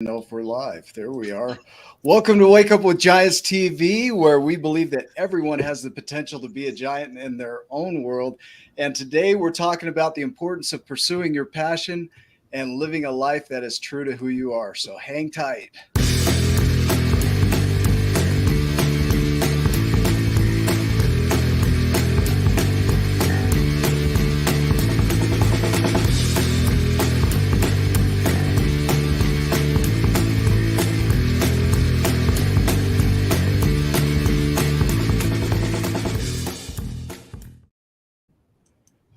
Know if we're live. There we are. Welcome to Wake Up with Giants TV, where we believe that everyone has the potential to be a giant in their own world. And today we're talking about the importance of pursuing your passion and living a life that is true to who you are. So hang tight.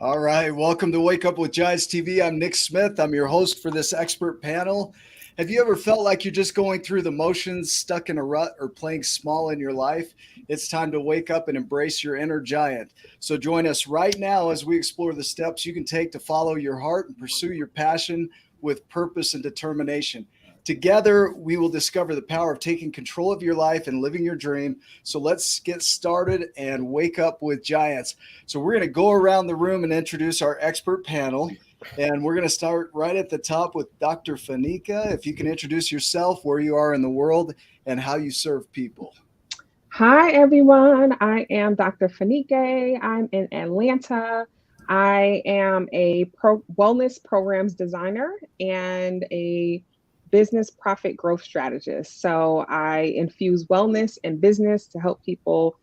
All right, welcome to Wake Up with Giants TV. I'm Nick Smith. I'm your host for this expert panel. Have you ever felt like you're just going through the motions, stuck in a rut, or playing small in your life? It's time to wake up and embrace your inner giant. So join us right now as we explore the steps you can take to follow your heart and pursue your passion with purpose and determination. Together, we will discover the power of taking control of your life and living your dream. So let's get started and wake up with giants. So we're going to go around the room and introduce our expert panel. And we're going to start right at the top with Dr. Fanika. If you can introduce yourself, where you are in the world, and how you serve people. Hi, everyone. I am Dr. Fanike. I'm in Atlanta. I am a wellness programs designer and a business profit growth strategist. So I infuse wellness and business to help people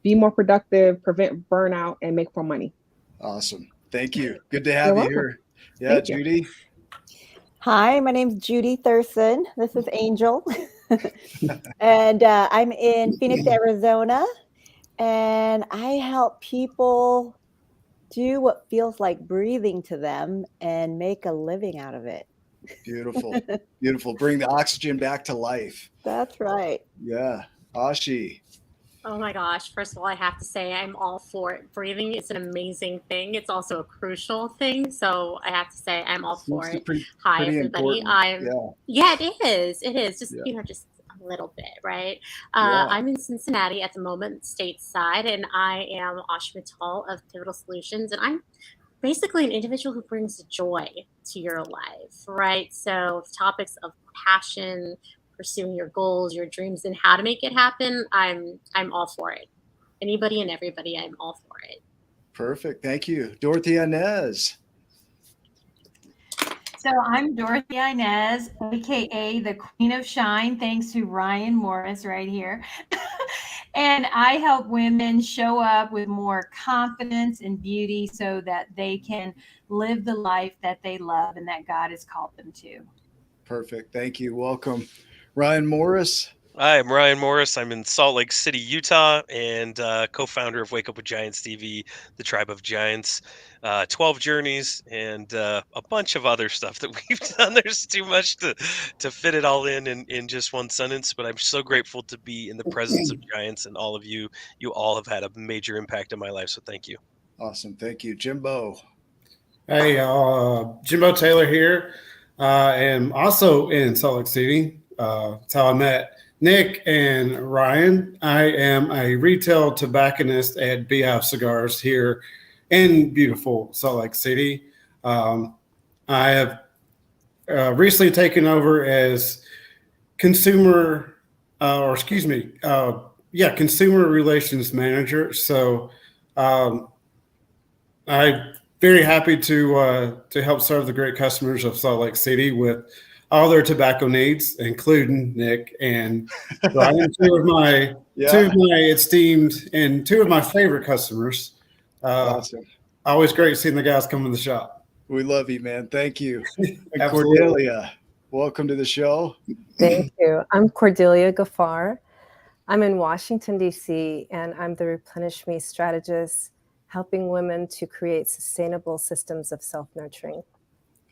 be more productive, prevent burnout, and make more money. Awesome. Thank you. Good to have you here. Yeah, Thank Judy. Hi, my name's Judy Thurston. This is Angel. And I'm in Phoenix, Arizona. And I help people do what feels like breathing to them and make a living out of it. Beautiful. Beautiful. Bring the oxygen back to life. That's right. Yeah. Ashi. Oh my gosh. First of all, I have to say I'm all for it. Breathing is an amazing thing. It's also a crucial thing. So I have to say I'm all for it. Hi, everybody. Yeah, it is. It is. Just, just a little bit, right? I'm in Cincinnati at the moment, stateside, and I am Ashmital of Pivotal Solutions. And I'm basically an individual who brings joy to your life, right? So topics of passion, pursuing your goals, your dreams, and how to make it happen, I'm all for it. Anybody and everybody, I'm all for it. Perfect. Thank you. Dorothy Inez. So I'm Dorothy Inez, aka the Queen of Shine, thanks to Ryan Morris right here. And I help women show up with more confidence and beauty so that they can live the life that they love and that God has called them to. Perfect. Thank you. Welcome. Ryan Morris. Hi, I'm Ryan Morris. I'm in Salt Lake City, Utah, and co-founder of Wake Up with Giants TV, the Tribe of Giants, 12 Journeys, and a bunch of other stuff that we've done. There's too much to fit it all in just one sentence, but I'm so grateful to be in the presence of giants and all of you. You all have had a major impact in my life, so thank you. Awesome. Thank you. Jimbo. Hey, Jimbo Taylor here. I am also in Salt Lake City. That's how I met Nick and Ryan. I am a retail tobacconist at Beehive Cigars here in beautiful Salt Lake City. I have recently taken over as consumer relations manager. So I'm very happy to help serve the great customers of Salt Lake City with all their tobacco needs, including Nick and Ryan, two of my esteemed and two of my favorite customers. Awesome. Always great seeing the guys come in the shop. We love you, man. Thank you. And Cordelia, welcome to the show. Thank you. I'm Cordelia Gaffar. I'm in Washington, D.C., and I'm the Replenish Me strategist, helping women to create sustainable systems of self-nurturing.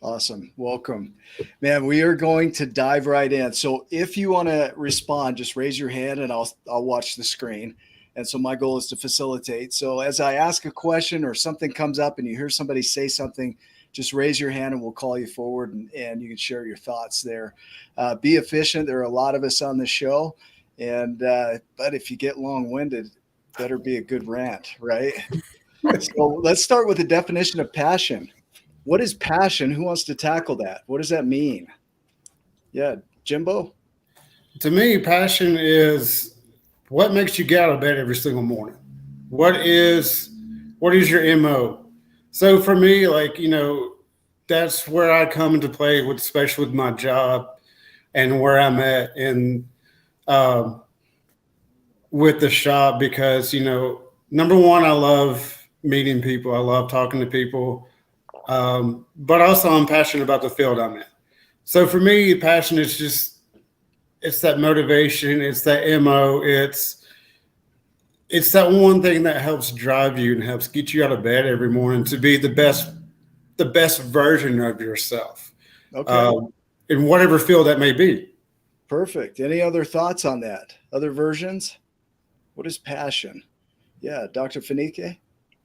Awesome. Welcome. Man, we are going to dive right in. So if you want to respond, just raise your hand and I'll watch the screen. And so my goal is to facilitate. So as I ask a question or something comes up and you hear somebody say something, just raise your hand and we'll call you forward and you can share your thoughts there. Be efficient. There are a lot of us on the show. But if you get long-winded, better be a good rant, right? So let's start with the definition of passion. What is passion? Who wants to tackle that? What does that mean? Yeah, Jimbo? To me, passion is what makes you get out of bed every single morning. What is your MO? So for me, like, that's where I come into play with, especially with my job and where I'm at in with the shop, because, number one, I love meeting people. I love talking to people. But also I'm passionate about the field I'm in. So for me, passion is just, it's that motivation. It's that MO. It's that one thing that helps drive you and helps get you out of bed every morning to be the best version of yourself. Okay. In whatever field that may be. Perfect. Any other thoughts on that? Other versions? What is passion? Yeah, Dr. Fenike?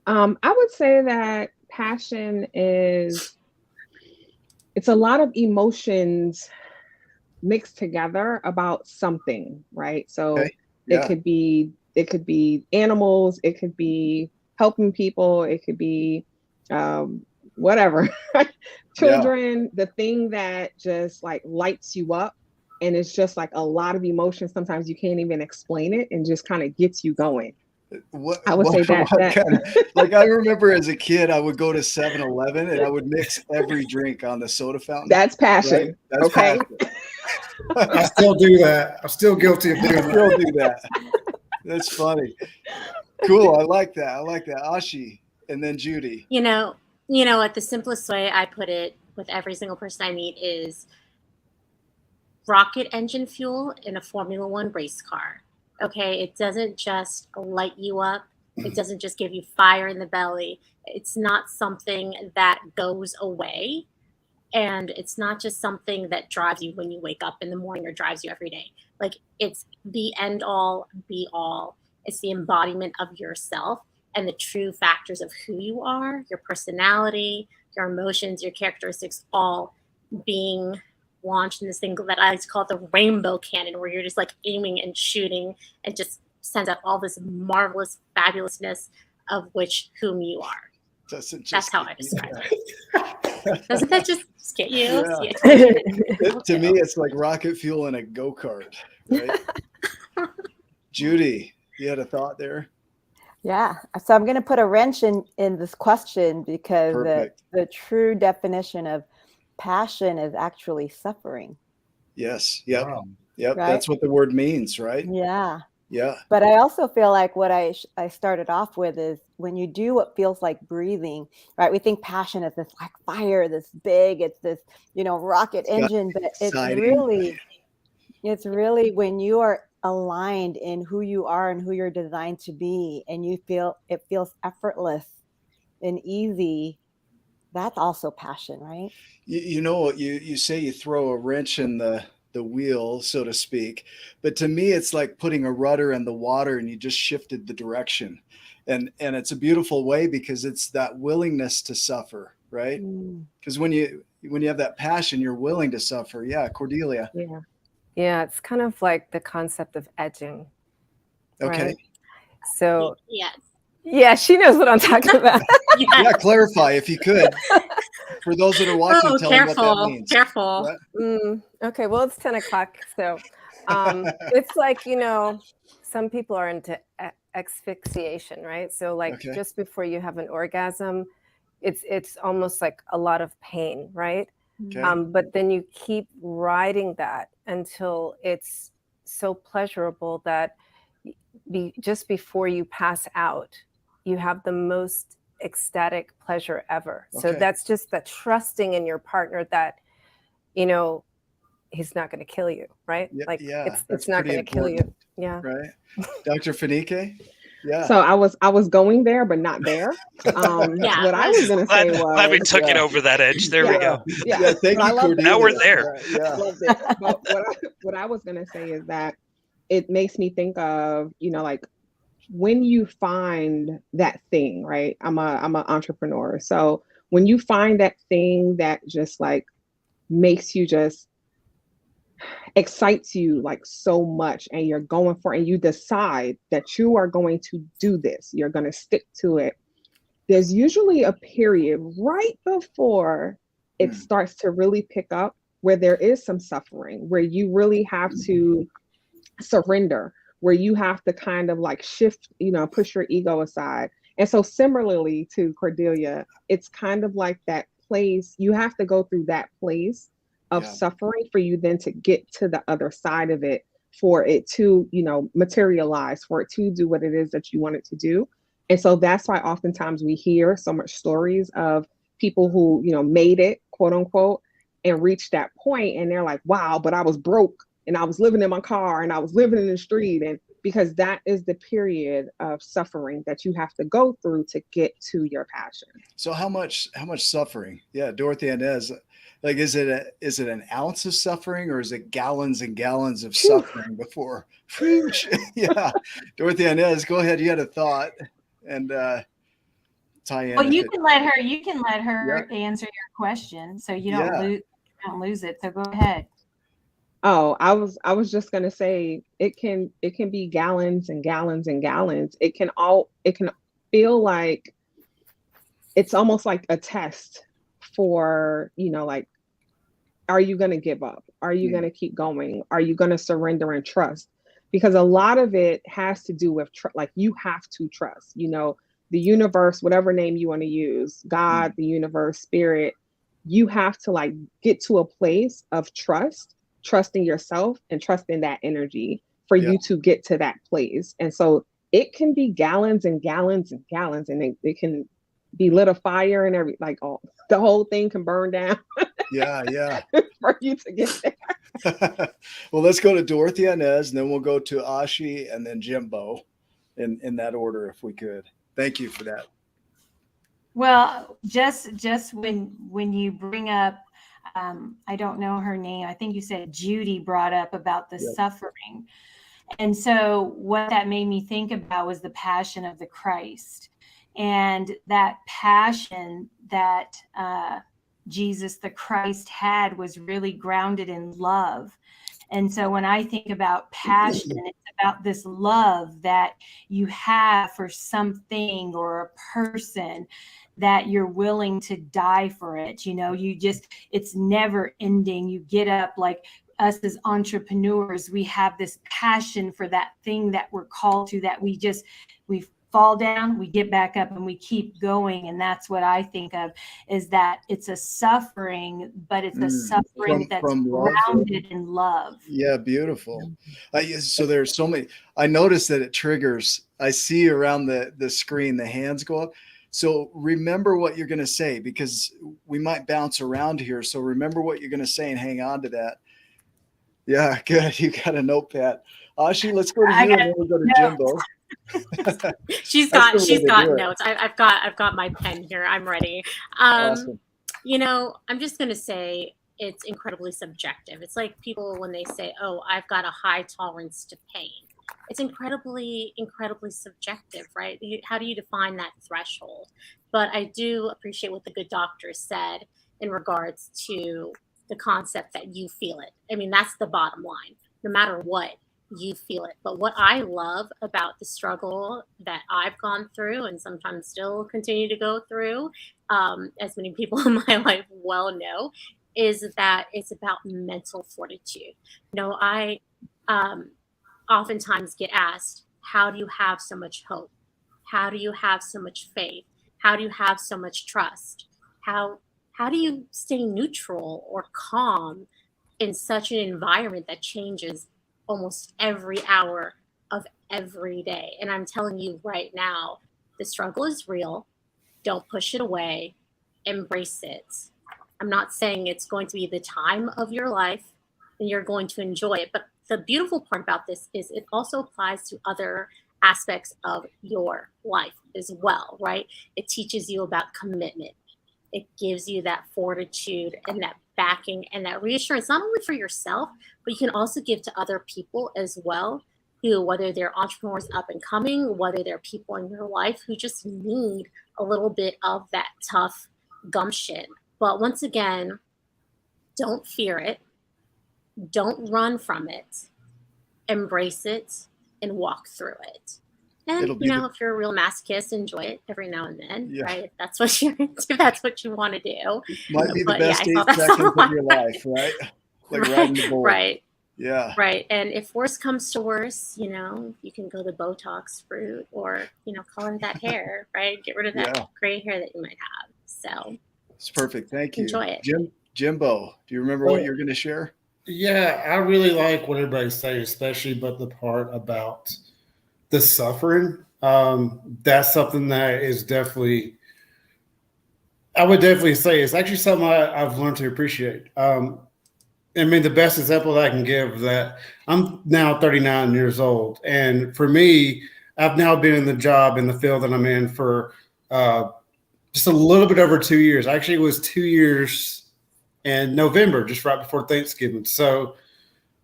I would say that passion it's a lot of emotions mixed together about something, right? So okay. Yeah. it could be animals, it could be helping people, it could be whatever. Children, the thing that just like lights you up, and it's just like a lot of emotion. Sometimes you can't even explain it, and just kind of gets you going. I would say that. Like I remember as a kid, I would go to 7-Eleven and I would mix every drink on the soda fountain. That's passion. Right? That's okay. Passion. I still do that. I'm still guilty of doing that. Still do that. That's funny. Cool. I like that. Ashi, and then Judy. What the simplest way I put it with every single person I meet is rocket engine fuel in a Formula One race car. Okay, it doesn't just light you up. It doesn't just give you fire in the belly. It's not something that goes away. And it's not just something that drives you when you wake up in the morning or drives you every day. Like, it's the end all be all. It's the embodiment of yourself and the true factors of who you are, your personality, your emotions, your characteristics, all being launched in this thing that I like to call the rainbow cannon, where you're just like aiming and shooting and just sends out all this marvelous fabulousness of whom you are. That's how I describe it. Doesn't that just get you? Yeah. To me, it's like rocket fuel in a go-kart, right? Judy, you had a thought there? Yeah. So I'm going to put a wrench in this question, because the true definition of passion is actually suffering. Yes. Yep. Wow. Yep. Right? That's what the word means, right? Yeah. Yeah. But I also feel like what I started off with is when you do what feels like breathing, right? We think passion is this like fire, this big, it's this, rocket engine, but it's really when you are aligned in who you are and who you're designed to be, and it feels effortless and easy. That's also passion, right? You say you throw a wrench in the wheel, so to speak, but to me it's like putting a rudder in the water and you just shifted the direction, and it's a beautiful way, because it's that willingness to suffer, right? Because when you have that passion, you're willing to suffer. Yeah, Cordelia. Yeah, it's kind of like the concept of edging. Okay. Right? So yes. Yeah, she knows what I'm talking about. Yeah, clarify if you could. For those that are watching, tell them what that means. Careful. Okay, well, it's 10 o'clock. So it's like, some people are into asphyxiation, right? So like just before you have an orgasm, it's almost like a lot of pain, right? Okay. But then you keep riding that until it's so pleasurable that just before you pass out, you have the most ecstatic pleasure ever. So that's just the trusting in your partner that, he's not going to kill you, right? Like it's not going to kill you. Yeah. Right. Dr. Fenike? Yeah. So I was going there, but not there. What I was going to say was, glad we took it over that edge. There we go. Yeah. Thank you, Cordelia. Now we're there. Loved it. But what I was going to say is that it makes me think of, like when you find that thing, right? I'm an entrepreneur. So when you find that thing that just like makes you just excites you like so much, and you're going for it, and you decide that you are going to do this, you're going to stick to it, there's usually a period right before it starts to really pick up, where there is some suffering, where you really have to surrender, where you have to kind of like shift, push your ego aside. And so similarly to Cordelia, it's kind of like that place, you have to go through that place of suffering for you then to get to the other side of it, for it to, materialize, for it to do what it is that you want it to do. And so that's why oftentimes we hear so much stories of people who, made it, quote unquote, and reached that point, and they're like, wow, but I was broke and I was living in my car and I was living in the street. And because that is the period of suffering that you have to go through to get to your passion. So how much suffering? Yeah, Dorothy Inez, like, is it an ounce of suffering, or is it gallons and gallons of suffering before? Yeah, Dorothy Inez, go ahead. You had a thought, and tie in. Well, you can let her answer your question, so you don't lose it. So go ahead. Oh, I was just gonna say it can be gallons and gallons and gallons. It can feel like it's almost like a test for, like, are you gonna give up? Are you gonna keep going? Are you gonna surrender and trust? Because a lot of it has to do with like, you have to trust, the universe, whatever name you want to use, God, the universe, spirit. You have to like get to a place of trusting yourself and trusting that energy for you to get to that place. And so it can be gallons and gallons and gallons, and it can be lit a fire and the whole thing can burn down. Yeah. For you to get there. Well, let's go to Dorothy Inez, and then we'll go to Ashi and then Jimbo in that order, if we could. Thank you for that. Well, just when you bring up, I don't know her name, I think you said Judy brought up about the suffering. And so what that made me think about was the passion of the Christ, and that passion that Jesus the Christ had was really grounded in love. And so when I think about passion, it's about this love that you have for something or a person, that you're willing to die for it. It's never ending. You get up, like us as entrepreneurs, we have this passion for that thing that we're called to, that we fall down, we get back up, and we keep going. And that's what I think of, is that it's a suffering, but it's a suffering that's grounded in love. Yeah, beautiful. So there's so many. I noticed that it triggers. I see around the screen, the hands go up. So remember what you're going to say, because we might bounce around here. So remember what you're going to say and hang on to that. Yeah, good. You got a notepad. Ashi, let's go to you, and then we'll go to Jimbo. she's got notes. I've got my pen here. I'm ready. Awesome. I'm just going to say it's incredibly subjective. It's like people when they say, oh, I've got a high tolerance to pain. It's incredibly, incredibly subjective, right? How do you define that threshold? But I do appreciate what the good doctor said in regards to the concept that you feel it. I mean, that's the bottom line. No matter what, you feel it. But what I love about the struggle that I've gone through and sometimes still continue to go through, as many people in my life well know, is that it's about mental fortitude. I oftentimes get asked, how do you have so much hope? How do you have so much faith? How do you have so much trust? How do you stay neutral or calm in such an environment that changes almost every hour of every day? And I'm telling you right now, the struggle is real. Don't push it away. Embrace it. I'm not saying it's going to be the time of your life and you're going to enjoy it, but the beautiful part about this is it also applies to other aspects of your life as well, right? It teaches you about commitment. It gives you that fortitude and that backing and that reassurance, not only for yourself, but you can also give to other people as well, who, whether they're entrepreneurs up and coming, whether they're people in your life who just need a little bit of that tough gumption. But once again, don't fear it. Don't run from it. Embrace it and walk through it. And if you're a real masochist, enjoy it every now and then, right? If that's what you're into, if that's what you want to do. Might be the best 8 seconds of your life, right? Like riding the bull. Right. Yeah. Right. And if worse comes to worse, you can go the Botox route or, color that hair, right? Get rid of that gray hair that you might have. So it's perfect. Thank you. Enjoy it. Jimbo, do you remember what you're going to share? Yeah, I really like what everybody's saying, especially but the part about the suffering. That's something that is definitely, I would definitely say it's actually something I've learned to appreciate. I mean, the best example that I can give that I'm now 39 years old. And for me, I've now been in the job in the field that I'm in for just a little bit over 2 years. Actually, it was 2 years in November, just right before Thanksgiving. So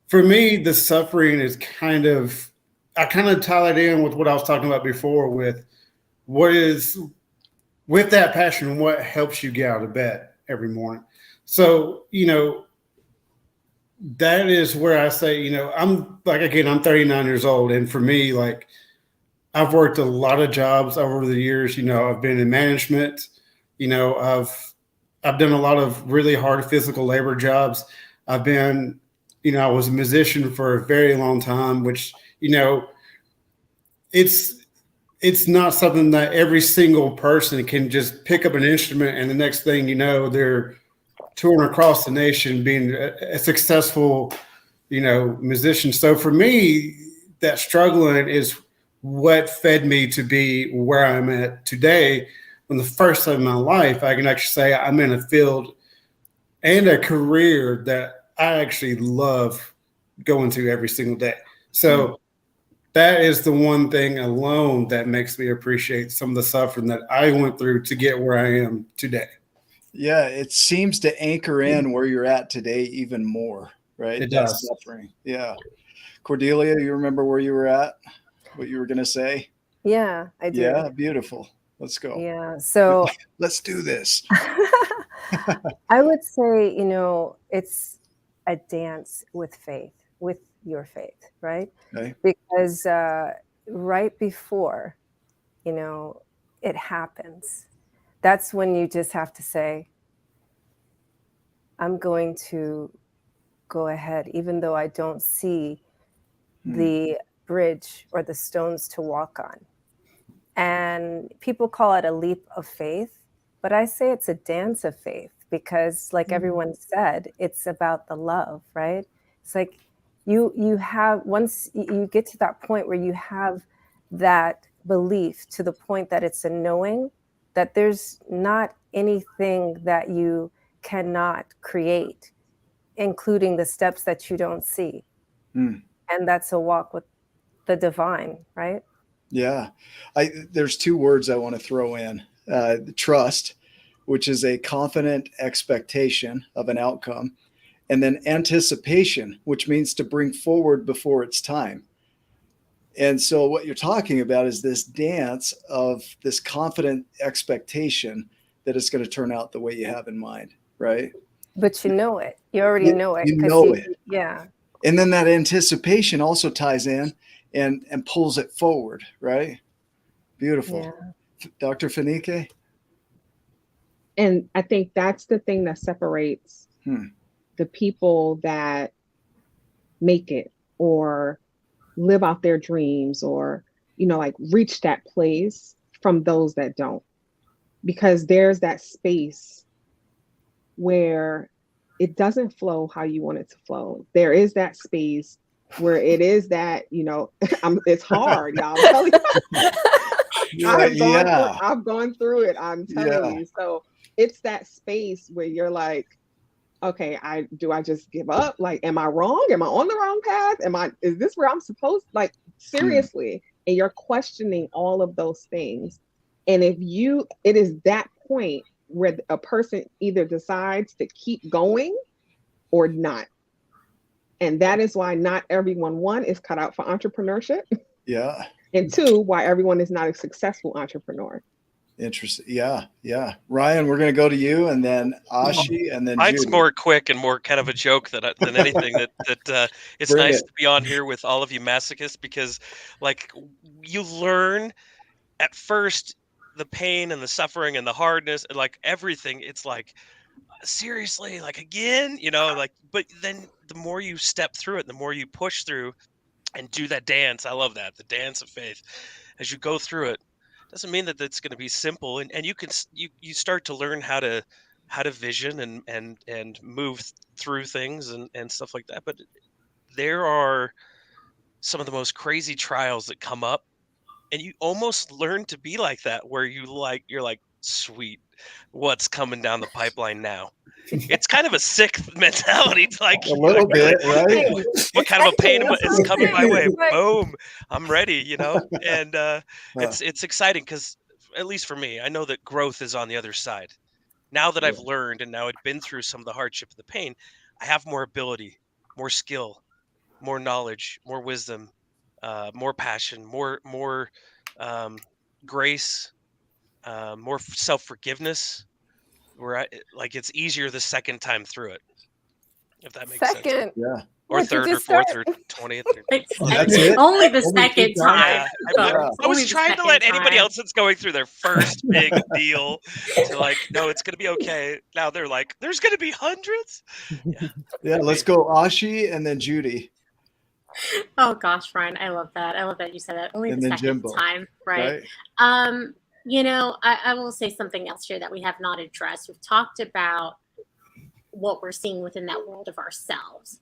for me, the suffering is I kind of tie it in with what I was talking about before with with that passion, what helps you get out of bed every morning. So, that is where I say, I'm 39 years old. And for me, like, I've worked a lot of jobs over the years. I've been in management, I've done a lot of really hard physical labor jobs. I've been, I was a musician for a very long time, which, it's not something that every single person can just pick up an instrument and the next thing you know, they're touring across the nation, being a successful, musician. So for me, that struggling is what fed me to be where I'm at today. When the first time in my life, I can actually say I'm in a field and a career that I actually love going to every single day. So that is the one thing alone that makes me appreciate some of the suffering that I went through to get where I am today. Yeah, it seems to anchor in where you're at today even more, right? It does. Suffering. Yeah. Cordelia, you remember where you were at? What you were going to say? Yeah, I do. Yeah, beautiful. Let's go. Yeah, so let's do this. I would say, it's a dance with faith, with your faith, right? Okay. Because right before, it happens, that's when you just have to say, I'm going to go ahead, even though I don't see the bridge or the stones to walk on. And people call it a leap of faith, but I say it's a dance of faith because, like everyone said, it's about the love, right? It's like you have, once you get to that point where you have that belief to the point that it's a knowing that there's not anything that you cannot create, including the steps that you don't see. And that's a walk with the divine, right? Yeah. There's 2 words I want to throw in. Trust, which is a confident expectation of an outcome, and then anticipation, which means to bring forward before it's time. And so what you're talking about is this dance of this confident expectation that it's going to turn out the way you have in mind, right? But you know it. You already know it. You know it. Yeah. And then that anticipation also ties in and pulls it forward, right? Beautiful. Yeah. Dr. Fanique? And I think that's the thing that separates the people that make it or live out their dreams or, reach that place from those that don't. Because there's that space where it doesn't flow how you want it to flow. There is that space where it is that, it's hard, y'all. I'm telling you. I've gone through it. I'm telling you. So it's that space where you're like, okay, do I just give up? Like, am I wrong? Am I on the wrong path? Is this where I'm supposed, like, seriously? And you're questioning all of those things. And it is that point where a person either decides to keep going or not. And that is why not everyone, 1, is cut out for entrepreneurship. Yeah. And 2, why everyone is not a successful entrepreneur. Interesting. Yeah. Yeah. Ryan, we're going to go to you and then Ashi and then Mine's Judy. more quick and more kind of a joke than anything. That it's Bring nice it. to be on here with all of you masochists, because like you learn at first the pain and the suffering and the hardness and like everything. It's like, seriously, like again, like, but then the more you step through it, the more you push through and do that dance. I love that, the dance of faith. As you go through it, doesn't mean that it's going to be simple, and you can you start to learn how to vision and move through things and stuff like that. But there are some of the most crazy trials that come up, and you almost learn to be like that, where you're like, sweet, what's coming down the pipeline now? It's kind of a sick mentality to like A little bit, right? what kind of a pain is coming my way? Right. Boom, I'm ready, and it's exciting, because at least for me, I know that growth is on the other side. Now that I've learned, and now I've been through some of the hardship and the pain, I have more ability, more skill, more knowledge, more wisdom, more passion, more grace, more self-forgiveness, where like it's easier the second time through it, if that makes sense. Second. Yeah. Or What, did third you or fourth start? or 20th. That's it? Only the Only second two time. times? Yeah, Yeah. I was Only the trying to second let anybody time. else that's going through their first big deal to like, no, it's gonna be okay. Now they're like, there's gonna be hundreds. Yeah. Let's go Ashi and then Judy. Oh gosh, Ryan, I love that. I love that you said that. Only And the then second Jimbo, time, right? right? I will say something else here that we have not addressed. We've talked about what we're seeing within that world of ourselves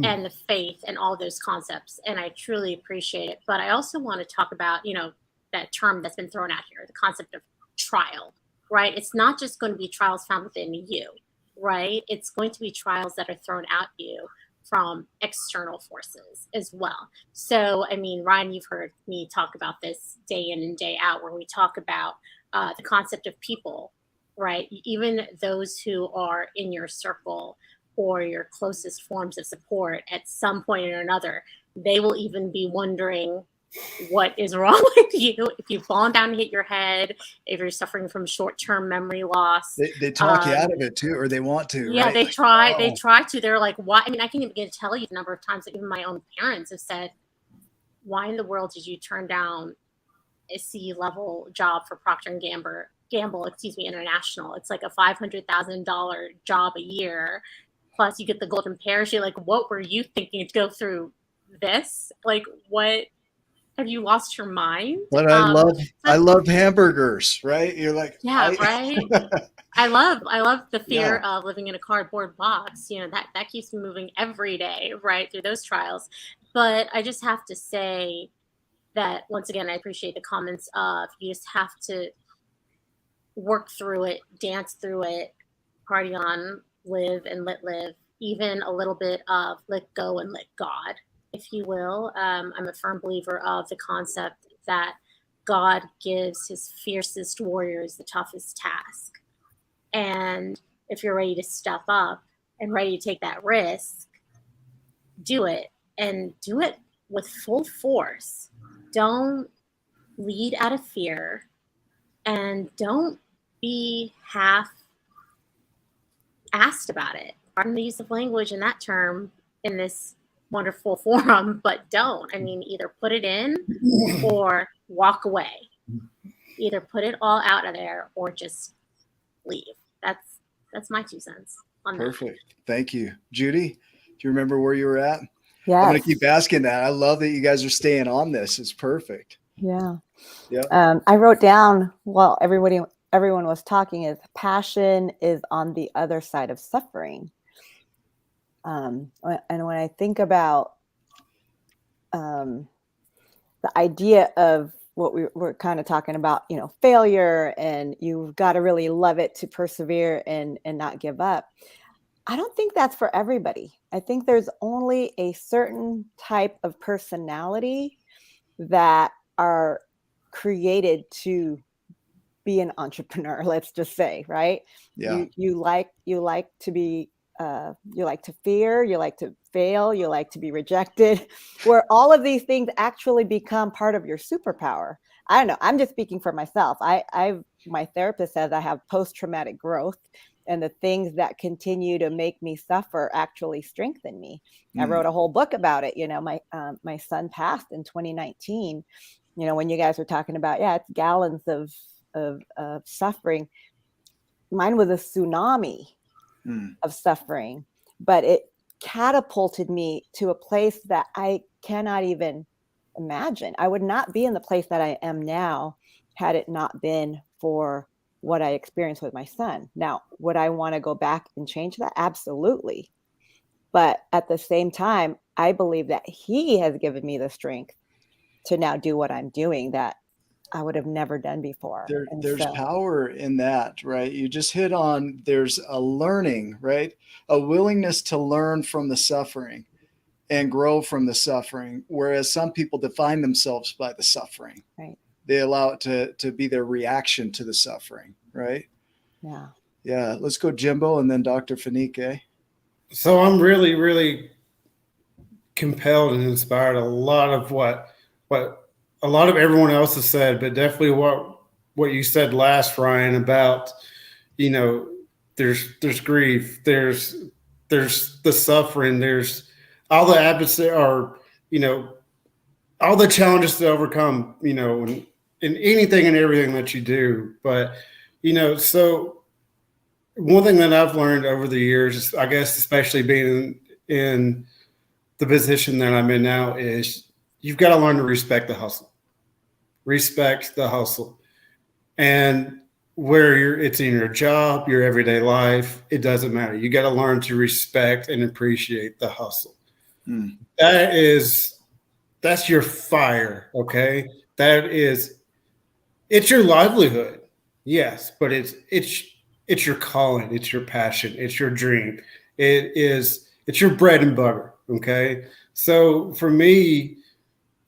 and the faith and all those concepts, and I truly appreciate it. But I also want to talk about, that term that's been thrown out here, the concept of trial, right? It's not just going to be trials found within you, right? It's going to be trials that are thrown at you from external forces as well. So, I mean, Ryan, you've heard me talk about this day in and day out, where we talk about the concept of people, right? Even those who are in your circle or your closest forms of support, at some point or another, they will even be wondering what is wrong with you, if you've fallen down and hit your head, if you're suffering from short-term memory loss. They talk you out of it too, or they want to, Yeah, right? they Like, try. oh. They try to. They're like, why? I mean, I can't even begin to tell you the number of times that even my own parents have said, why in the world did you turn down a C-level job for Procter & Gamble, International? It's like a $500,000 job a year. Plus you get the golden parachute. Like, what were you thinking to go through this? Like, what? Have you lost your mind? But I love hamburgers, right? You're like, yeah, right. I love the fear of living in a cardboard box. That keeps me moving every day, right, through those trials. But I just have to say that, once again, I appreciate the comments of, you just have to work through it, dance through it, party on, live and let live, even a little bit of let go and let God, if you will. I'm a firm believer of the concept that God gives his fiercest warriors the toughest task. And if you're ready to step up and ready to take that risk, do it, and do it with full force. Don't lead out of fear, and don't be half asked about it. Pardon the use of language in that term in this wonderful forum, but don't. I mean, either put it in or walk away. Either put it all out of there or just leave. That's my 2 cents on that. Perfect. Thank you. Judy, do you remember where you were at? Yeah. I'm going to keep asking that. I love that you guys are staying on this. It's perfect. Yeah. Yeah. I wrote down, while everyone was talking, is passion is on the other side of suffering. And when I think about the idea of what we're kind of talking about, failure, and you've got to really love it to persevere and not give up. I don't think that's for everybody. I think there's only a certain type of personality that are created to be an entrepreneur, let's just say, right? Yeah. You like to be you like to fear, you like to fail, you like to be rejected, where all of these things actually become part of your superpower. I don't know. I'm just speaking for myself. My therapist says I have post-traumatic growth, and the things that continue to make me suffer actually strengthen me. I wrote a whole book about it. My son passed in 2019. When you guys were talking about, it's gallons of suffering. Mine was a tsunami of suffering, but it catapulted me to a place that I cannot even imagine. I would not be in the place that I am now had it not been for what I experienced with my son. Now, would I want to go back and change that? Absolutely. But at the same time, I believe that he has given me the strength to now do what I'm doing that I would have never done before. There's power in that, right? You just hit on, there's a learning, right? A willingness to learn from the suffering and grow from the suffering. Whereas some people define themselves by the suffering. Right. They allow it to be their reaction to the suffering, right? Yeah. Yeah. Let's go Jimbo and then Dr. Fanique. So I'm really, really compelled and inspired a lot of what a lot of everyone else has said, but definitely what you said last, Ryan, about, there's grief, there's the suffering, there's all the adversity, or, all the challenges to overcome, in anything and everything that you do. But, so one thing that I've learned over the years, I guess, especially being in the position that I'm in now, is you've got to learn to respect the hustle. Respect the hustle. And where it's in your job, your everyday life, it doesn't matter. You got to learn to respect and appreciate the hustle. That's your fire. Okay. It's your livelihood. Yes. But it's your calling. It's your passion. It's your dream. It's your bread and butter. Okay. So for me,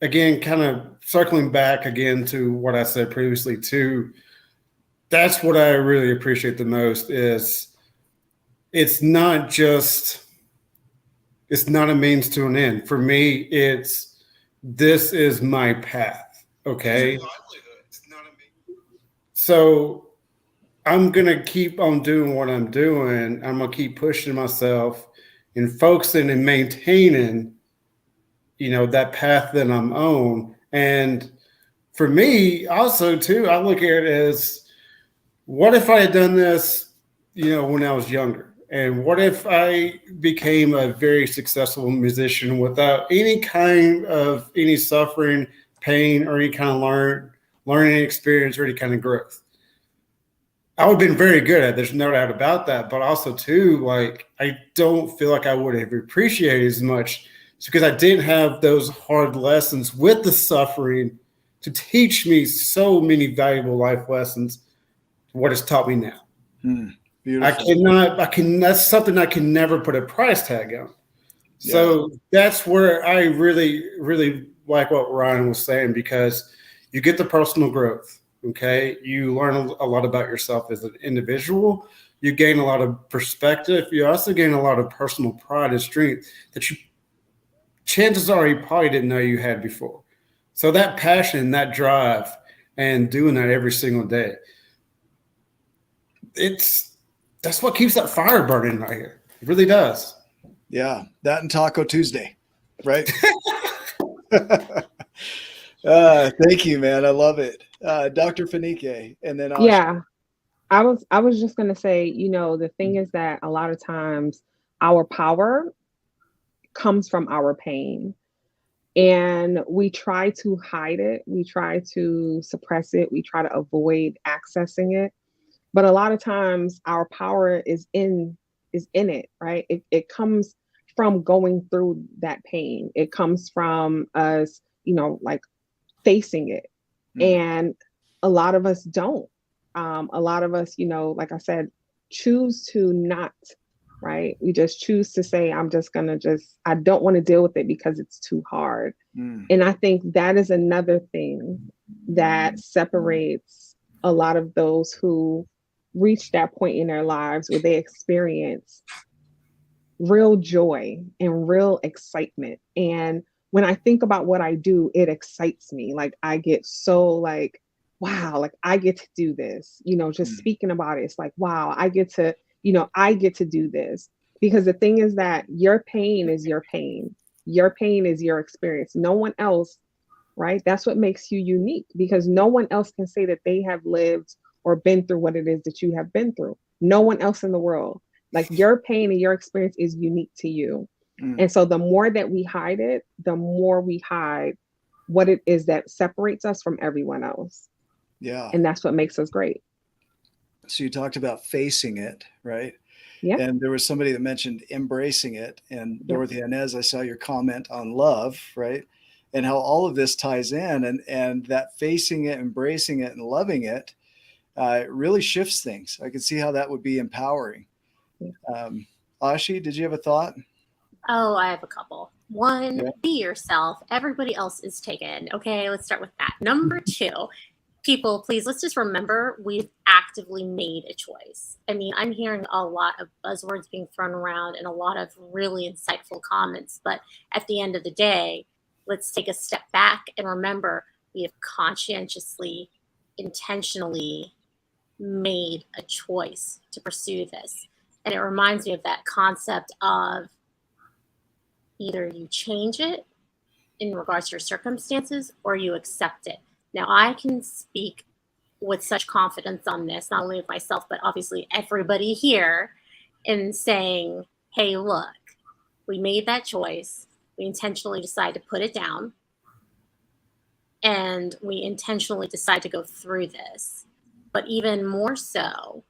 again, kind of circling back again to what I said previously too, that's what I really appreciate the most is it's not a means to an end. For me, this is my path. Okay. So I'm going to keep on doing what I'm doing. I'm going to keep pushing myself and focusing and maintaining, that path that I'm on. And for me also too, I look at it as, what if I had done this, when I was younger? And what if I became a very successful musician without any kind of any suffering, pain, or any kind of learning experience or any kind of growth? I would have been very good at it. There's no doubt about that. But also too, I don't feel like I would have appreciated as much. It's because I didn't have those hard lessons with the suffering to teach me so many valuable life lessons. What it's taught me now. That's something I can never put a price tag on. So that's where I really, really like what Ryan was saying, because you get the personal growth. Okay. You learn a lot about yourself as an individual. You gain a lot of perspective. You also gain a lot of personal pride and strength that chances are you probably didn't know you had before. So that passion, that drive, and doing that every single day, that's what keeps that fire burning right here. It really does. Yeah, that and Taco Tuesday, right? Thank you, man. I love it. Dr. Fanique, and then I was just gonna say, the thing is that a lot of times our power comes from our pain. And we try to hide it. We try to suppress it. We try to avoid accessing it. But a lot of times our power is in it, right? It comes from going through that pain. It comes from us, facing it. And a lot of us don't. A lot of us, like I said, choose to not, right? We just choose to say, I don't want to deal with it because it's too hard. And I think that is another thing that separates a lot of those who reach that point in their lives where they experience real joy and real excitement. And when I think about what I do, it excites me. Like I get so like, wow, like I get to do this, just speaking about it. It's like, wow, I get to do this. Because the thing is that your pain is your pain. Your pain is your experience. No one else, right? That's what makes you unique, because no one else can say that they have lived or been through what it is that you have been through. No one else in the world. Like your pain and your experience is unique to you. And so the more that we hide it, the more we hide what it is that separates us from everyone else. Yeah. And that's what makes us great. So you talked about facing it, right? Yeah. And there was somebody that mentioned embracing it. And Dorothy Inez, I saw your comment on love, right? And how all of this ties in, and that facing it, embracing it, and loving it really shifts things. I can see how that would be empowering. Ashi, did you have a thought? Oh, I have a couple. One, be yourself. Everybody else is taken. Okay, let's start with that. Number two, people, please, let's just remember we've actively made a choice. I mean, I'm hearing a lot of buzzwords being thrown around and a lot of really insightful comments. But at the end of the day, let's take a step back and remember we have conscientiously, intentionally made a choice to pursue this. And it reminds me of that concept of either you change it in regards to your circumstances or you accept it. Now, I can speak with such confidence on this, not only of myself, but obviously everybody here, in saying, hey, look, we made that choice. We intentionally decide to put it down. And we intentionally decide to go through this. But even more so,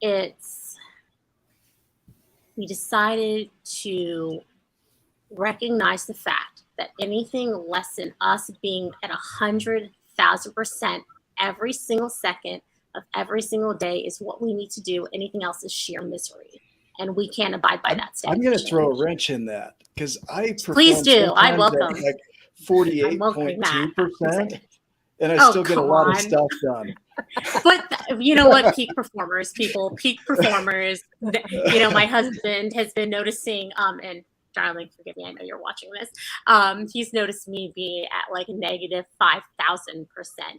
we decided to recognize the fact that anything less than us being at 100,000% every single second of every single day is what we need to do. Anything else is sheer misery. And we can't abide by that standard. I'm going to throw a wrench in that, because I please do. I welcome like 48.2%, and I still get a lot of stuff done. But you know what? Peak performers, people, peak performers. My husband has been noticing, and darling, forgive me, I know you're watching this. He's noticed me be at like negative 5,000%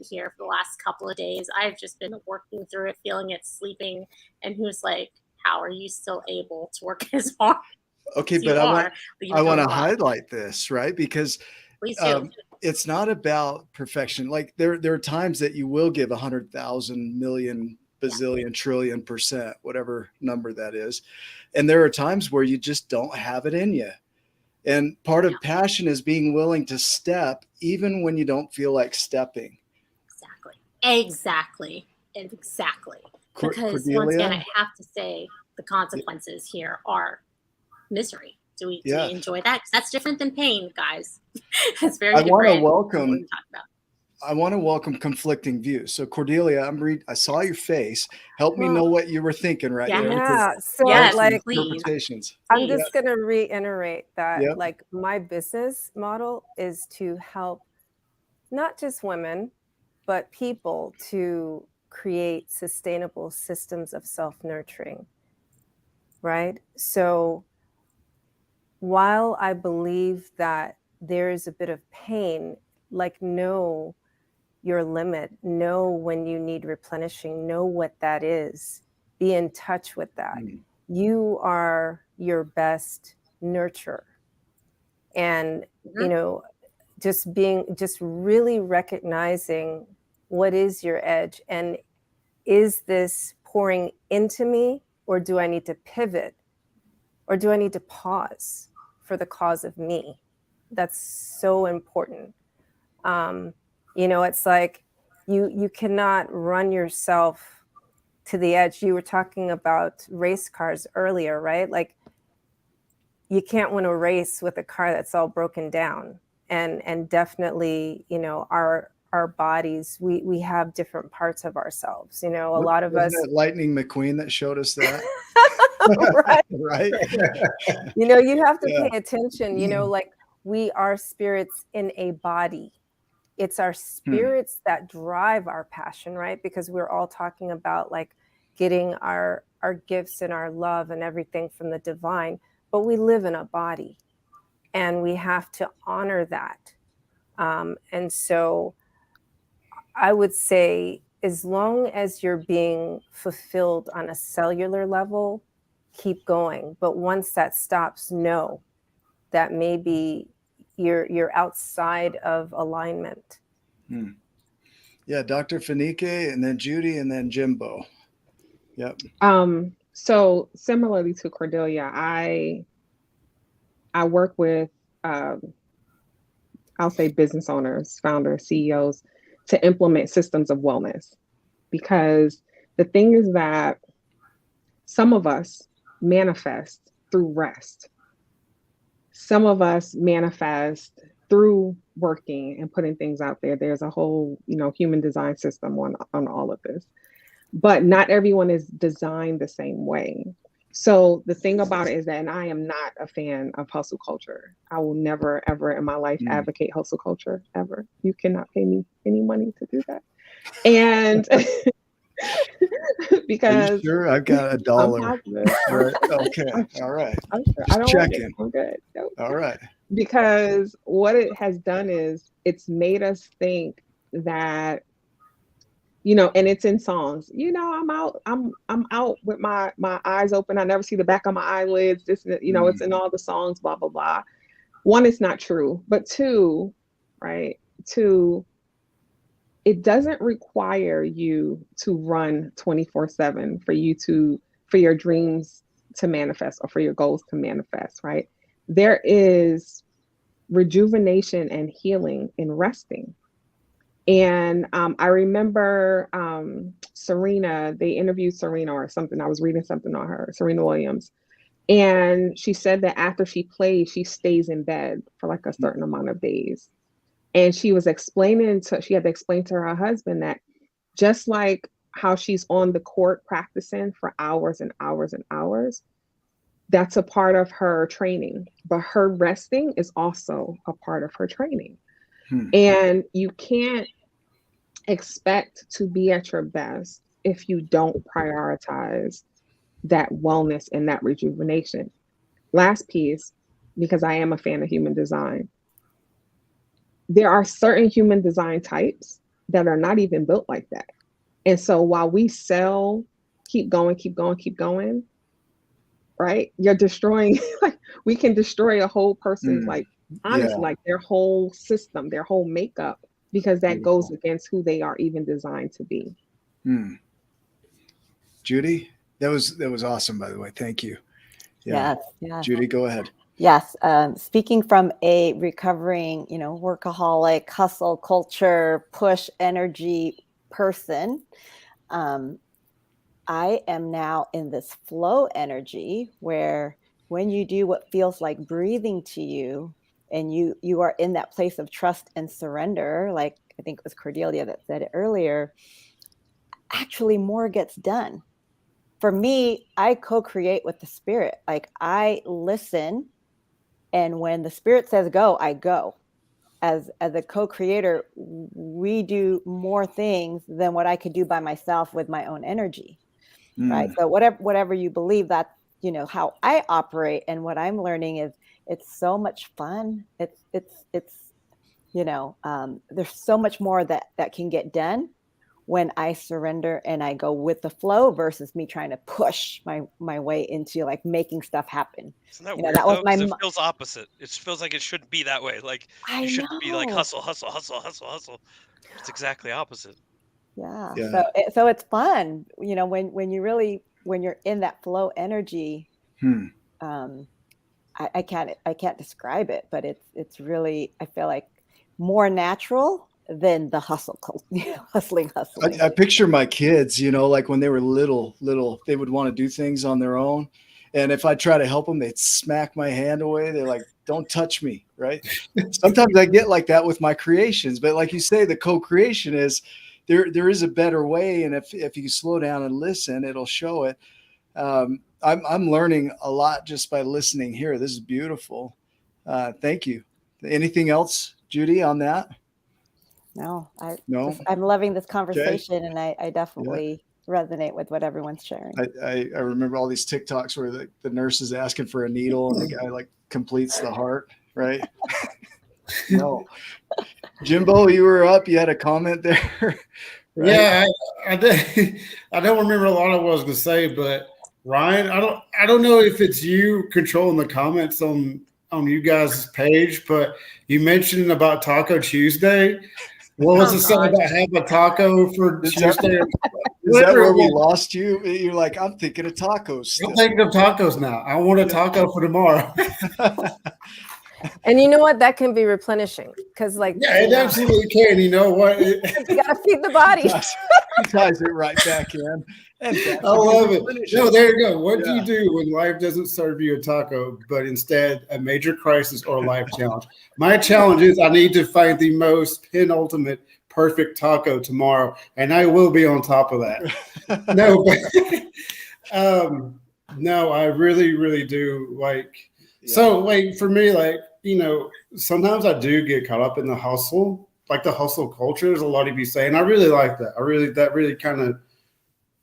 here for the last couple of days. I've just been working through it, feeling it, sleeping. And he was like, how are you still able to work as hard? Okay, but I want to highlight this, right? Because please do. It's not about perfection. Like there are times that you will give 100,000 million bazillion trillion %, whatever number that is. And there are times where you just don't have it in you. And part of passion is being willing to step even when you don't feel like stepping. Exactly. Because once again, I have to say the consequences here are misery. Do we enjoy that? Because that's different than pain, guys. It's very different. I want to welcome conflicting views. So Cordelia, I saw your face. Help me know what you were thinking there. Yeah. So interpretations. I'm just going to reiterate that like my business model is to help not just women, but people to create sustainable systems of self-nurturing. Right? So while I believe that there is a bit of pain, like know your limit, know when you need replenishing, know what that is, be in touch with that. You are your best nurturer. And, just really recognizing what is your edge, and is this pouring into me, or do I need to pivot, or do I need to pause for the cause of me? That's so important. It's like you cannot run yourself to the edge. You were talking about race cars earlier, right? Like you can't win a race with a car that's all broken down. And definitely, our bodies, we have different parts of ourselves. A lot of us. Lightning McQueen that showed us that. Right. You have to pay attention. Like we are spirits in a body. It's our spirits that drive our passion, right? Because we're all talking about like getting our gifts and our love and everything from the divine. but we live in a body and we have to honor that. And so I would say, as long as you're being fulfilled on a cellular level, keep going. But once that stops, know that maybe you're outside of alignment. Yeah, Dr. Fanike, and then Judy, and then Jimbo. Yep. So similarly to Cordelia, I work with I'll say business owners, founders, CEOs to implement systems of wellness, because the thing is that some of us manifest through rest. Some of us manifest through working and putting things out there. There's a whole, human design system on all of this, but not everyone is designed the same way. So the thing about it is that, and I am not a fan of hustle culture. I will never, ever in my life advocate hustle culture, ever. You cannot pay me any money to do that. And because are you sure? I've got $1. Right. Okay. All right. I'm sure. I don't checking. I'm good. Nope. All right. Because what it has done is it's made us think that, and it's in songs, I'm out with my eyes open. I never see the back of my eyelids. This, it's in all the songs, blah, blah, blah. One, it's not true. But two, it doesn't require you to run 24/7 for your dreams to manifest or for your goals to manifest, right? There is rejuvenation and healing in resting. And I remember Serena, they interviewed Serena or something. I was reading something on her, Serena Williams. And she said that after she plays, she stays in bed for like a certain amount of days. And she had to explain to her husband that just like how she's on the court practicing for hours and hours and hours, that's a part of her training. But her resting is also a part of her training. And you can't expect to be at your best if you don't prioritize that wellness and that rejuvenation. Last piece, because I am a fan of human design. There are certain human design types that are not even built like that. And so while we sell, keep going, right? You're destroying, like we can destroy a whole person's honestly, like their whole system, their whole makeup, because that goes against who they are even designed to be. Judy, that was awesome, by the way. Thank you. Yes. Judy, go ahead. Yes. Speaking from a recovering, workaholic, hustle culture, push energy person, I am now in this flow energy where when you do what feels like breathing to you, and you are in that place of trust and surrender, like I think it was Cordelia that said it earlier, actually more gets done. For me, I co-create with the spirit. Like I listen, and when the spirit says go, I go. As a co-creator, we do more things than what I could do by myself with my own energy. Right. So whatever you believe, that, how I operate, and what I'm learning is it's so much fun. It's there's so much more that can get done when I surrender and I go with the flow versus me trying to push my way into like making stuff happen. Isn't that weird? That was it feels opposite. It feels like it shouldn't be that way. Like you shouldn't be like hustle. It's exactly opposite. Yeah. So it's fun, when you're in that flow energy. I can't describe it, but it's really, I feel like more natural than the hustling. I picture my kids, like when they were little, they would want to do things on their own. And if I try to help them, they'd smack my hand away. They're like, don't touch me. Right. Sometimes I get like that with my creations, but like you say, the co-creation is there is a better way. And if you slow down and listen, it'll show it. I'm learning a lot just by listening here. This is beautiful. Thank you. Anything else, Judy, on that? No, I'm loving this conversation. Okay. And I definitely resonate with what everyone's sharing. I remember all these TikToks where the nurse is asking for a needle and the guy like completes the heart, right? No. Jimbo, you were up. You had a comment there. Right? Yeah, I did. I don't remember a lot of what I was going to say, but Ryan, I don't know if it's you controlling the comments on you guys' page, but you mentioned about Taco Tuesday. What was it saying about have a taco for Tuesday? Is that where we lost you? You're like, I'm thinking of tacos still. I'm thinking of tacos now. I want a taco for tomorrow. And you know what? That can be replenishing because, like, yeah, it absolutely can. You know what? You gotta feed the body. He ties it right back in. And I love it. No, there you go. What do you do when life doesn't serve you a taco, but instead a major crisis or a life challenge? My challenge is I need to find the most penultimate perfect taco tomorrow, and I will be on top of that. No, but, no, I really, really do like. Yeah. So, like for me, like sometimes I do get caught up in the hustle, like the hustle culture. As a lot of you say, and I really like that.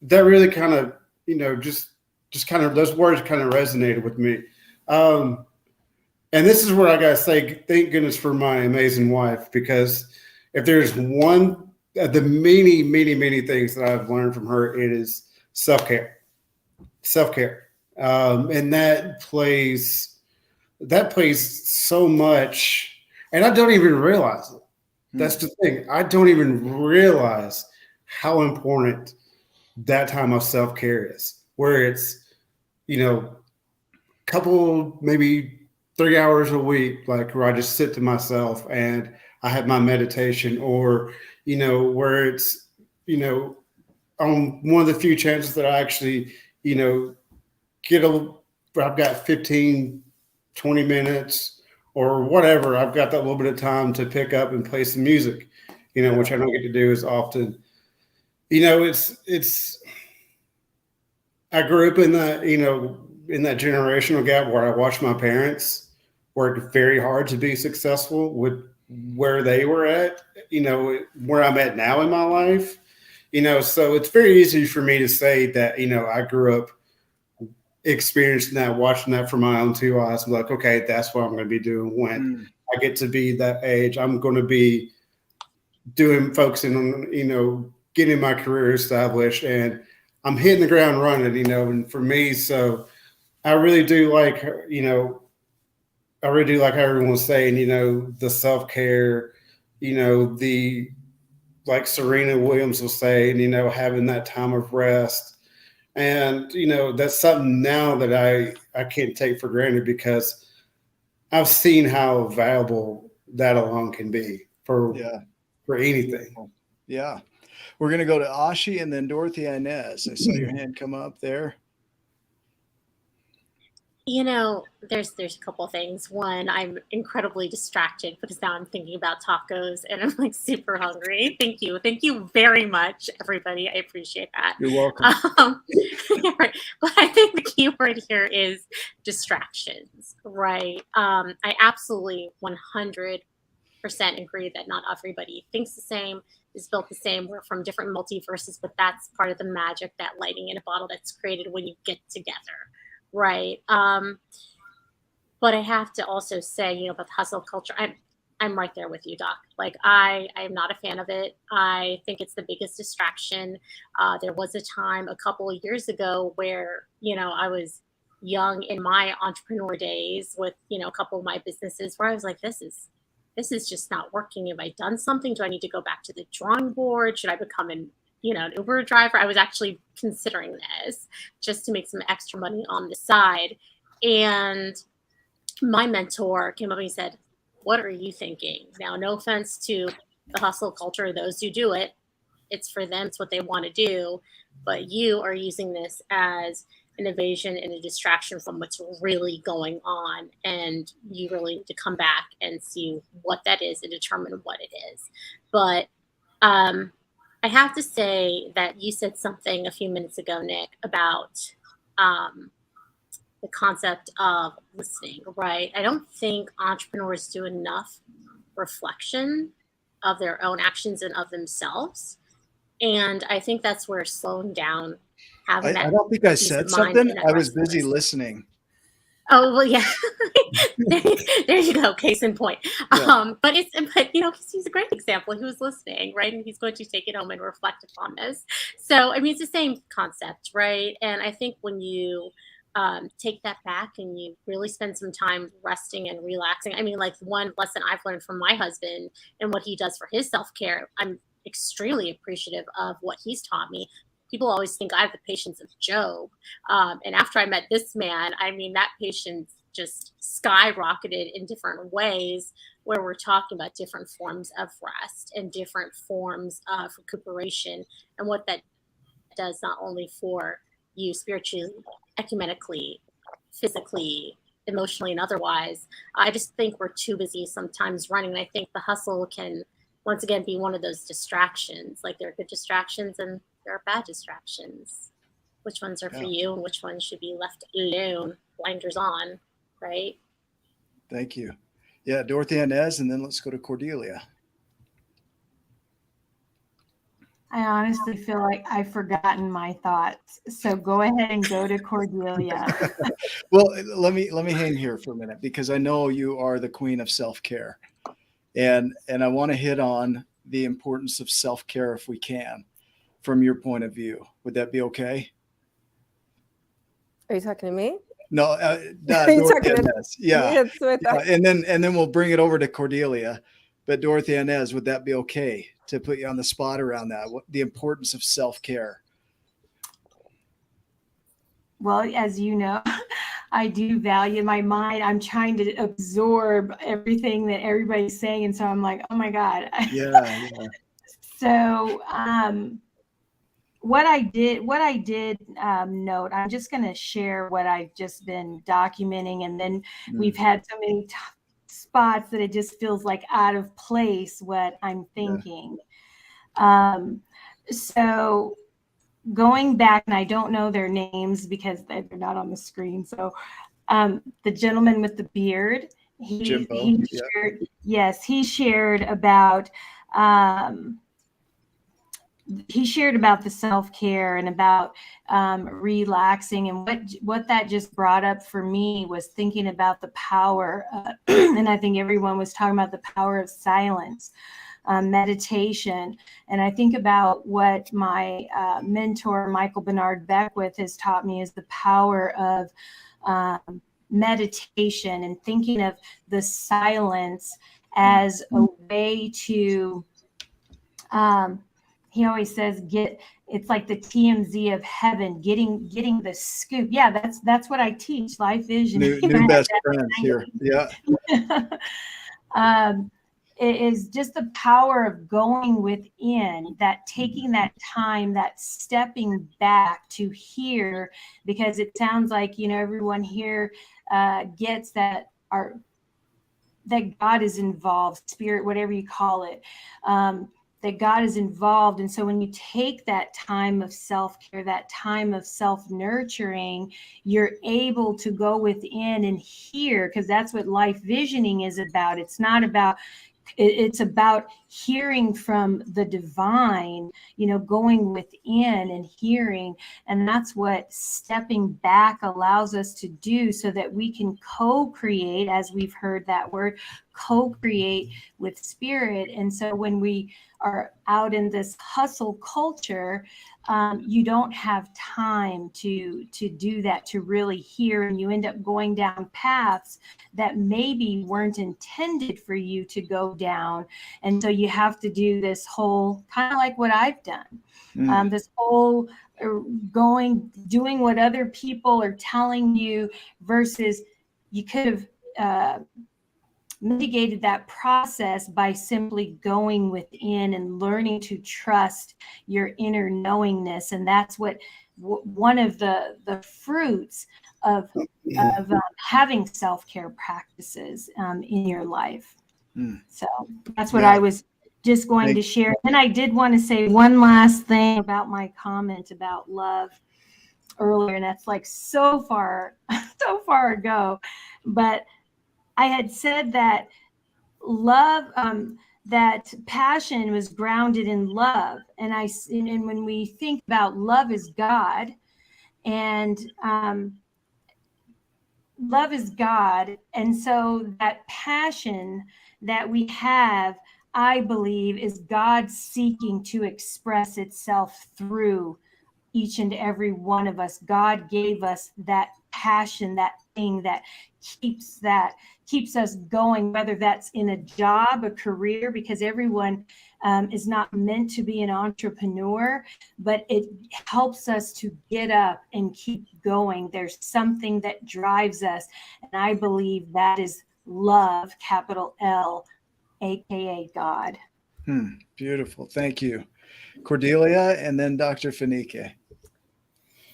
That really kind of, just kind of those words kind of resonated with me. And this is where I gotta say, thank goodness for my amazing wife, because if there's one of the many, many, many things that I've learned from her, it is self-care. And that plays so much, and I don't even realize it. That's the thing. I don't even realize how important that time of self-care is, where it's, couple, maybe 3 hours a week, like where I just sit to myself and I have my meditation, or, where it's, on one of the few chances that I actually, I've got 15, 20 minutes or whatever. I've got that little bit of time to pick up and play some music, which I don't get to do as often. I grew up in that, in that generational gap where I watched my parents work very hard to be successful with where they were at, where I'm at now in my life, so it's very easy for me to say that, I grew up experiencing that, watching that from my own two eyes. I'm like, okay, that's what I'm going to be doing when I get to be that age. I'm going to be focusing on, getting my career established, and I'm hitting the ground running, and for me, so I really do like, I really do like how everyone's saying, the self-care, like Serena Williams was saying, having that time of rest. And, that's something now that I can't take for granted, because I've seen how valuable that alone can be for anything. Yeah. We're going to go to Ashi and then Dorothy Inez. I saw your hand come up there. There's a couple of things. One, I'm incredibly distracted because now I'm thinking about tacos and I'm like super hungry. Thank you. Thank you very much, everybody. I appreciate that. You're welcome. Right. But I think the key word here is distractions, right? I absolutely 100% agree that not everybody thinks the same, is built the same. We're from different multiverses, but that's part of the magic, that lightning in a bottle that's created when you get together. Right. But I have to also say, about the hustle culture, I'm right there with you, Doc. Like I am not a fan of it. I think it's the biggest distraction. There was a time a couple of years ago where, I was young in my entrepreneur days with, a couple of my businesses where I was like, this is just not working. Have I done something? Do I need to go back to the drawing board? Should I become an Uber driver? I was actually considering this just to make some extra money on the side. And my mentor came up and he said, what are you thinking? Now, no offense to the hustle culture, those who do it, it's for them, it's what they want to do. But you are using this as an evasion and a distraction from what's really going on. And you really need to come back and see what that is and determine what it is. But, I have to say that you said something a few minutes ago, Nick, about the concept of listening, right? I don't think entrepreneurs do enough reflection of their own actions and of themselves. And I think that's where slowing down, having that I don't think I said something. I was busy listening. Oh, well, yeah. There you go. Case in point. Yeah. But he's a great example. He was listening, right? And he's going to take it home and reflect upon this. So, I mean, it's the same concept, right? And I think when you take that back and you really spend some time resting and relaxing. I mean, like, one lesson I've learned from my husband and what he does for his self-care, I'm extremely appreciative of what he's taught me. People always think I have the patience of Job. And after I met this man, I mean, that patience just skyrocketed in different ways, where we're talking about different forms of rest and different forms of recuperation, and what that does not only for you spiritually, ecumenically, physically, emotionally, and otherwise. I just think we're too busy sometimes running. And I think the hustle can, once again, be one of those distractions. Like, there are good distractions and there are bad distractions. Which ones are for you and which ones should be left alone, blinders on, right? Thank you. Yeah, Dorothy Inez, and then let's go to Cordelia. I honestly feel like I've forgotten my thoughts. So go ahead and go to Cordelia. Well, let me hang here for a minute, because I know you are the queen of self-care. And I want to hit on the importance of self-care, if we can, from your point of view. Would that be okay? Are you talking to me? No, Dorothy Inez. Yeah. And then we'll bring it over to Cordelia. But Dorothy Inez, would that be okay to put you on the spot around that? The importance of self-care. Well, as you know, I do value my mind. I'm trying to absorb everything that everybody's saying. And so I'm like, oh my God. Yeah. So what I did note, I'm just going to share what I've just been documenting. And then we've had so many spots that it just feels like out of place what I'm thinking. So going back, and I don't know their names because they're not on the screen. So the gentleman with the beard, he shared about the self-care and about relaxing, and what that just brought up for me was thinking about the power, and I think everyone was talking about the power of silence, meditation. And I think about what my mentor, Michael Bernard Beckwith, has taught me is the power of meditation, and thinking of the silence as a way to, he always says, it's like the TMZ of heaven, getting the scoop. Yeah, that's what I teach, life vision. New best friends here. Yeah. It is just the power of going within, that taking that time, that stepping back to hear, because it sounds like, everyone here gets that God is involved, spirit, whatever you call it, that God is involved. And so when you take that time of self-care, that time of self-nurturing, you're able to go within and hear, because that's what life visioning is about. It's about hearing from the divine, going within and hearing. And that's what stepping back allows us to do, so that we can co-create, as we've heard that word, co-create with spirit. And so when we are out in this hustle culture, you don't have time to do that, to really hear, and you end up going down paths that maybe weren't intended for you to go down. And so you have to do this whole, kind of like what I've done, this whole doing what other people are telling you, versus you could have mitigated that process by simply going within and learning to trust your inner knowingness. And that's what one of the fruits of having self-care practices in your life. So that's what I was just going to share. And I did want to say one last thing about my comment about love earlier, and that's like so far ago, but I had said that love, that passion was grounded in love. And when we think about love is God, and love is God. And so that passion that we have, I believe, is God seeking to express itself through each and every one of us. God gave us that passion, that thing that keeps us going, whether that's in a job, a career, because everyone is not meant to be an entrepreneur, but it helps us to get up and keep going. There's something that drives us. And I believe that is love, capital L, AKA God. Beautiful. Thank you, Cordelia, and then Dr. Fenike.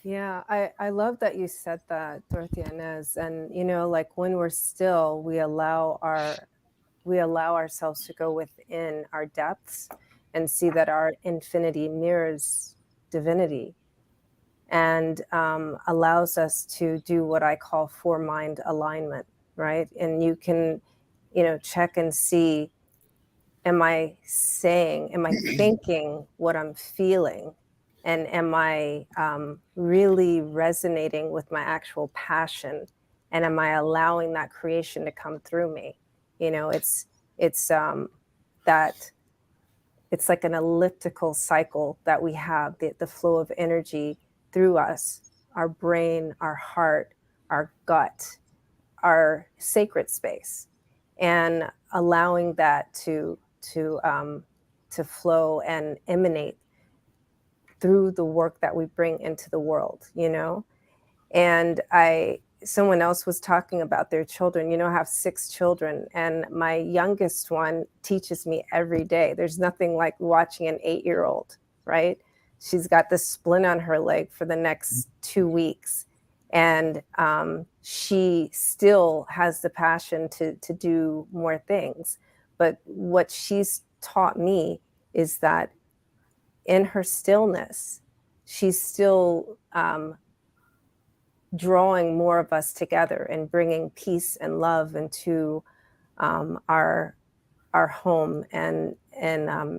Yeah, I love that you said that, Dorothy Inez. And like when we're still, we allow ourselves to go within our depths and see that our infinity mirrors divinity, and allows us to do what I call four-mind alignment, right? And you can, check and see, am I thinking what I'm feeling? And am I really resonating with my actual passion? And am I allowing that creation to come through me? It's like an elliptical cycle that we have, the flow of energy through us, our brain, our heart, our gut, our sacred space, and allowing that to flow and emanate through the work that we bring into the world, And someone else was talking about their children. I have 6 children, and my youngest one teaches me every day. There's nothing like watching an 8-year-old, right? She's got this splint on her leg for the next 2 weeks. And she still has the passion to do more things. But what she's taught me is that in her stillness, she's still drawing more of us together and bringing peace and love into our home, and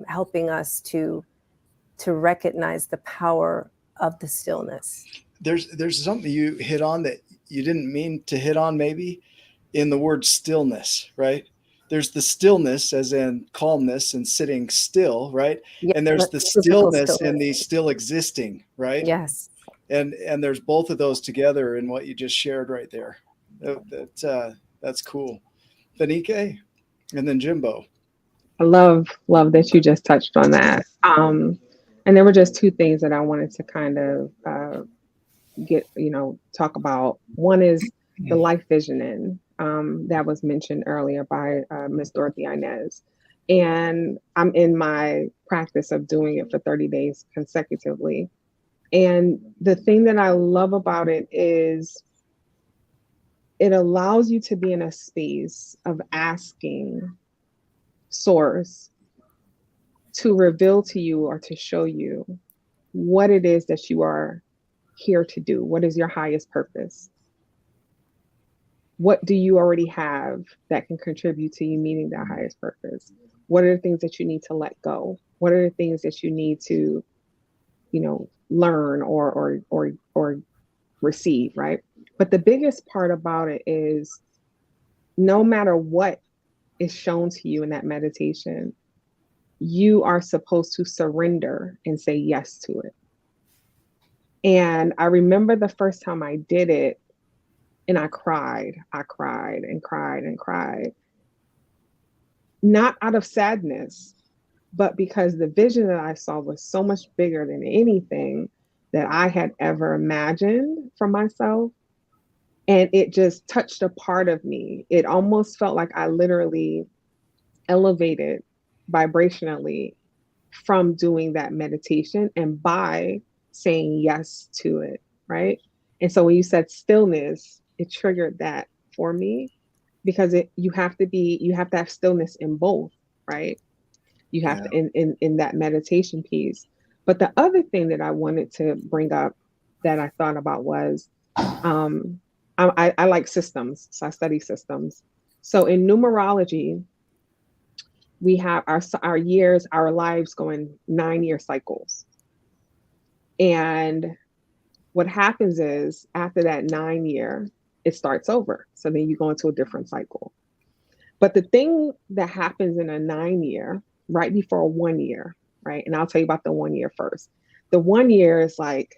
helping us to recognize the power of the stillness. There's something you hit on that you didn't mean to hit on, maybe, in the word stillness, right? There's the stillness as in calmness and sitting still, right? Yeah, and there's the stillness in the still existing, right? Yes. And there's both of those together in what you just shared right there. That's cool. Fenike, and then Jimbo. I love that you just touched on that. And there were just 2 things that I wanted to kind of talk about. One is the life visioning that was mentioned earlier by Miss Dorothy Inez. And I'm in my practice of doing it for 30 days consecutively. And the thing that I love about it is it allows you to be in a space of asking Source to reveal to you or to show you what it is that you are here to do. What is your highest purpose? What do you already have that can contribute to you meeting that highest purpose? What are the things that you need to let go? What are the things that you need to, learn or receive, right? But the biggest part about it is no matter what is shown to you in that meditation, you are supposed to surrender and say yes to it. And I remember the first time I did it, and I cried and cried and cried. Not out of sadness, but because the vision that I saw was so much bigger than anything that I had ever imagined for myself. And it just touched a part of me. It almost felt like I literally elevated vibrationally from doing that meditation and by saying yes to it, right? And so when you said stillness, it triggered that for me, because you have to have stillness in both, right? You have to in that meditation piece. But the other thing that I wanted to bring up that I thought about was I like systems, so I study systems. So in numerology, we have our years, our lives go in 9-year cycles. And what happens is after that 9-year, it starts over. So then you go into a different cycle. But the thing that happens in a 9-year, right before a 1 year, right? And I'll tell you about the 1 year first. The 1 year is like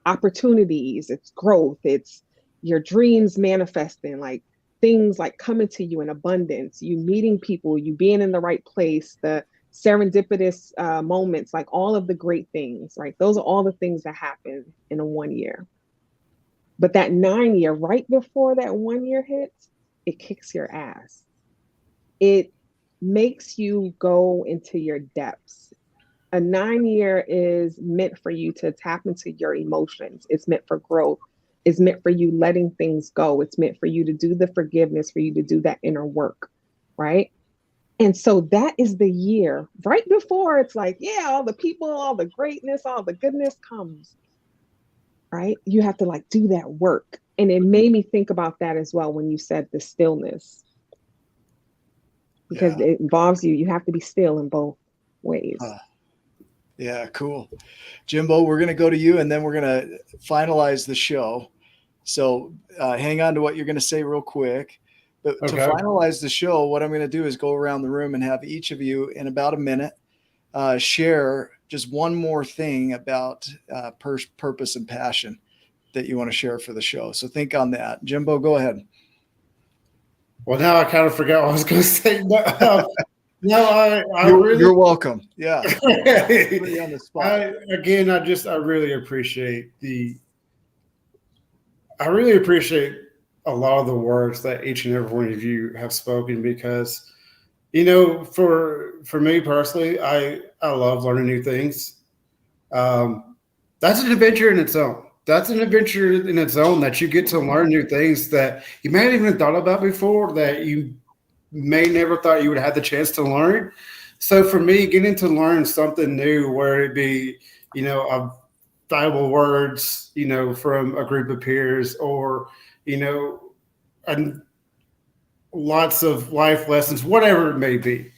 opportunities, it's growth, it's your dreams manifesting, like things like coming to you in abundance, you meeting people, you being in the right place, the serendipitous moments, like all of the great things, right? Those are all the things that happen in a 1 year. But that 9 year, right before that 1 year hits, it kicks your ass. It makes you go into your depths. A 9 year is meant for you to tap into your emotions. It's meant for growth. It's meant for you letting things go. It's meant for you to do the forgiveness, for you to do that inner work, right? And so that is the year right before it's like, yeah, all the people, all the greatness, all the goodness comes, right? You have to like do that work. And it made me think about that as well when you said the stillness. Because it involves you have to be still in both ways. Yeah, cool. Jimbo, we're going to go to you and then we're going to finalize the show. So hang on to what you're going to say real quick. But to finalize the show, what I'm going to do is go around the room and have each of you in about a minute share just one more thing about purpose and passion that you want to share for the show. So think on that. Jimbo, go ahead. Well, now I kind of forgot what I was going to say. You're welcome. Yeah. Really on the spot. I really appreciate a lot of the words that each and every one of you have spoken, because, for me personally, I love learning new things. That's an adventure in its own. That's an adventure in its own, that you get to learn new things that you may have even thought about before, that you may never thought you would have the chance to learn. So for me, getting to learn something new, where it be, valuable words, from a group of peers, or, and lots of life lessons, whatever it may be,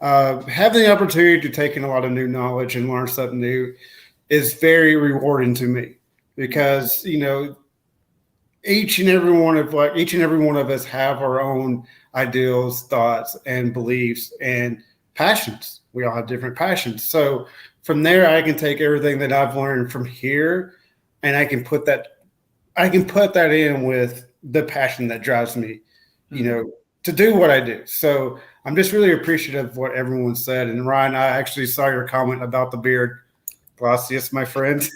having the opportunity to take in a lot of new knowledge and learn something new is very rewarding to me. Because, each and every one of us have our own ideals, thoughts, and beliefs and passions. We all have different passions. So from there, I can take everything that I've learned from here, and I can put that in with the passion that drives me, to do what I do. So I'm just really appreciative of what everyone said. And Ryan, I actually saw your comment about the beard. Gracias, my friend.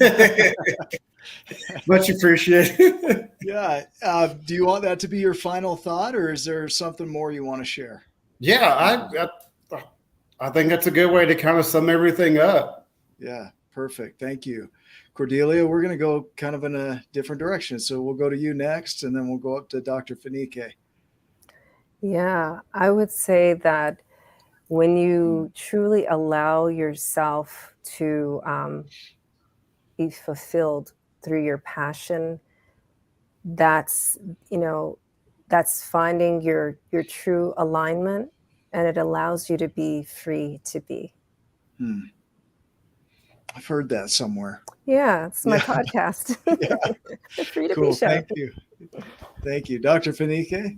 Much appreciated. Yeah. Do you want that to be your final thought, or is there something more you want to share? Yeah, I think that's a good way to kind of sum everything up. Yeah, perfect. Thank you. Cordelia, we're going to go kind of in a different direction. So we'll go to you next, and then we'll go up to Dr. Fanique. Yeah, I would say that when you truly allow yourself to be fulfilled through your passion, that's finding your true alignment, and it allows you to be free to be. I've heard that somewhere. Yeah, it's my podcast. The Free to Be Show. Thank you. Dr. Fanique?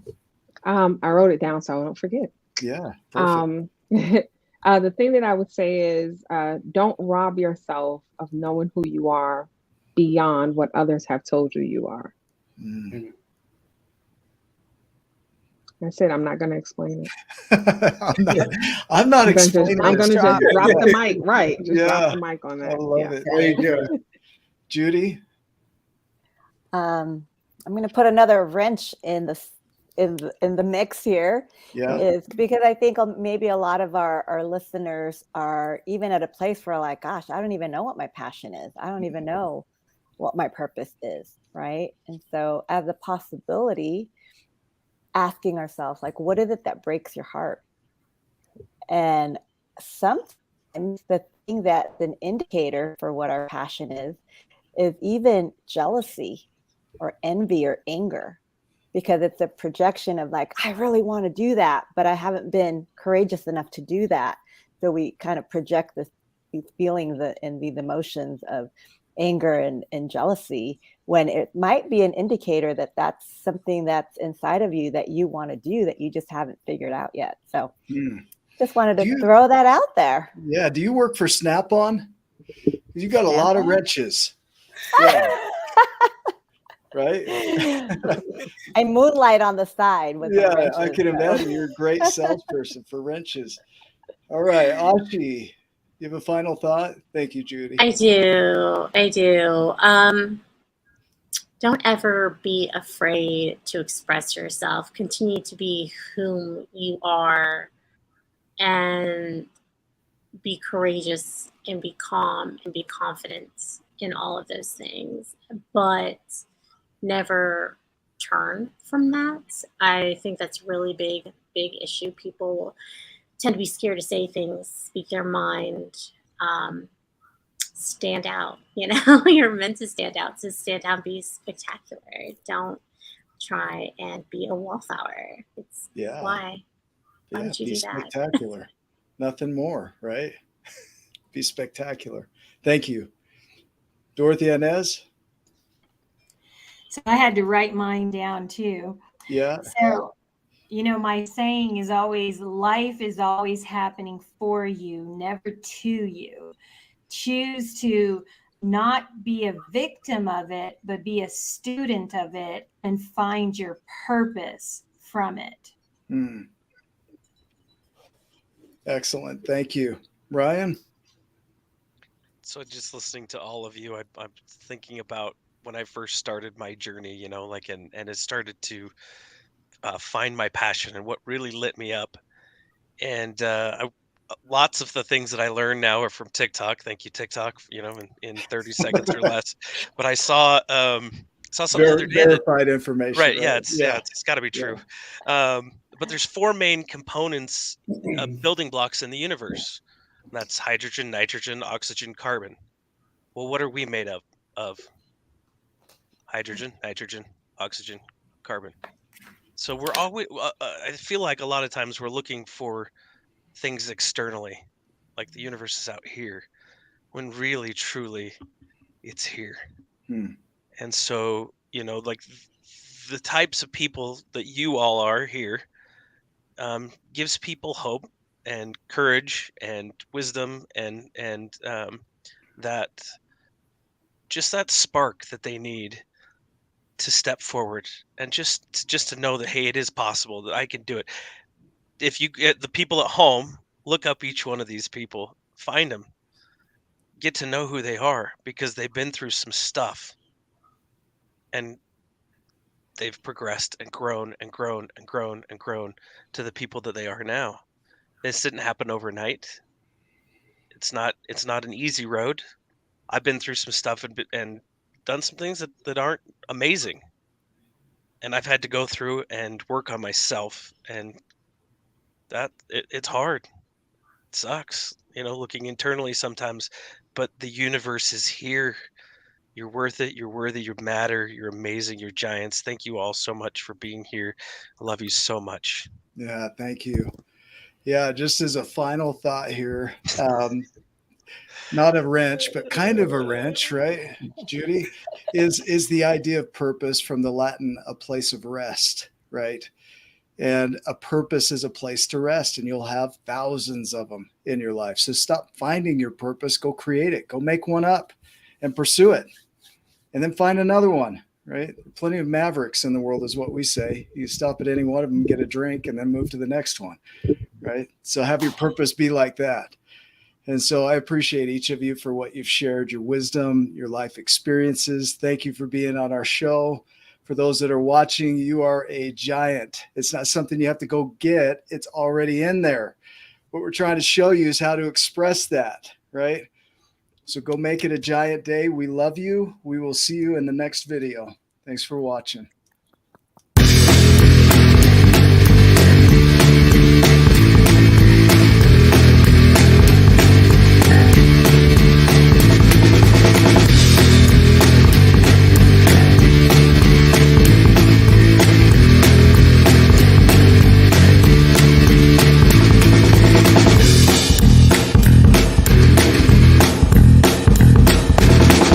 I wrote it down so I don't forget. Yeah, perfect. The thing that I would say is don't rob yourself of knowing who you are beyond what others have told you are. I said I'm not going to explain it. I'm not explaining it. I'm going to just drop the mic. Right. Just drop the mic on that. I love it. There you go. Judy? I'm going to put another wrench in the mix here. Is because I think maybe a lot of our listeners are even at a place where, like, gosh, I don't even know what my passion is. I don't even know what my purpose is, right? And so as a possibility, asking ourselves, like, what is it that breaks your heart? And sometimes the thing that's an indicator for what our passion is even jealousy or envy or anger. because it's a projection of like, I really want to do that, but I haven't been courageous enough to do that. So we kind of project these feelings and these emotions of anger and jealousy, when it might be an indicator that that's something that's inside of you that you want to do that you just haven't figured out yet. So just wanted to throw that out there. Yeah. Do you work for Snap-on? You got a lot of wrenches. Yeah. Right? I moonlight on the side with wrenches, I can imagine you're a great salesperson for wrenches. All right, Ashi, you have a final thought? Thank you, Judy. I do. Don't ever be afraid to express yourself. Continue to be whom you are, and be courageous and be calm and be confident in all of those things. But never turn from that. I think that's a really big issue. People tend to be scared to say things, speak their mind, stand out. You're meant to stand out. So stand out, be spectacular. Don't try and be a wallflower. It's why would you do that? Be spectacular. Nothing more, right? Be spectacular. Thank you. Dorothy Inez? So I had to write mine down too. Yeah. So, my saying is always, life is always happening for you, never to you. Choose to not be a victim of it, but be a student of it and find your purpose from it. Excellent. Thank you. Ryan? So just listening to all of you, I'm thinking about when I first started my journey, and it started to find my passion and what really lit me up. And lots of the things that I learned now are from TikTok. Thank you, TikTok, in 30 seconds or less. But I saw something the other day verified information. Right. Yeah. It's got to be true. But there's 4 main components of building blocks in the universe. That's hydrogen, nitrogen, oxygen, carbon. Well, what are we made of? Hydrogen, nitrogen, oxygen, carbon. So we're always, I feel like a lot of times we're looking for things externally, like the universe is out here, when really, truly, it's here. And so, like the types of people that you all are here gives people hope and courage and wisdom and that just that spark that they need to step forward and just to know that, hey, it is possible, that I can do it. If you get the people at home, look up each one of these people, find them, get to know who they are, because they've been through some stuff and they've progressed and grown and grown and grown and grown to the people that they are now. This didn't happen overnight. It's not an easy road. I've been through some stuff and done some things that aren't amazing. And I've had to go through and work on myself, and that it's hard. It sucks, looking internally sometimes, but the universe is here. You're worth it. You're worthy. You matter. You're amazing. You're giants. Thank you all so much for being here. I love you so much. Yeah, thank you. Yeah, just as a final thought here, not a wrench, but kind of a wrench, right, Judy, is the idea of purpose, from the Latin, a place of rest, right? And a purpose is a place to rest, and you'll have thousands of them in your life. So stop finding your purpose, go create it, go make one up and pursue it, and then find another one, right? Plenty of mavericks in the world is what we say. You stop at any one of them, get a drink, and then move to the next one, right? So have your purpose be like that. And so I appreciate each of you for what you've shared, your wisdom, your life experiences. Thank you for being on our show. For those that are watching, you are a giant. It's not something you have to go get. It's already in there. What we're trying to show you is how to express that, right? So go make it a giant day. We love you. We will see you in the next video. Thanks for watching.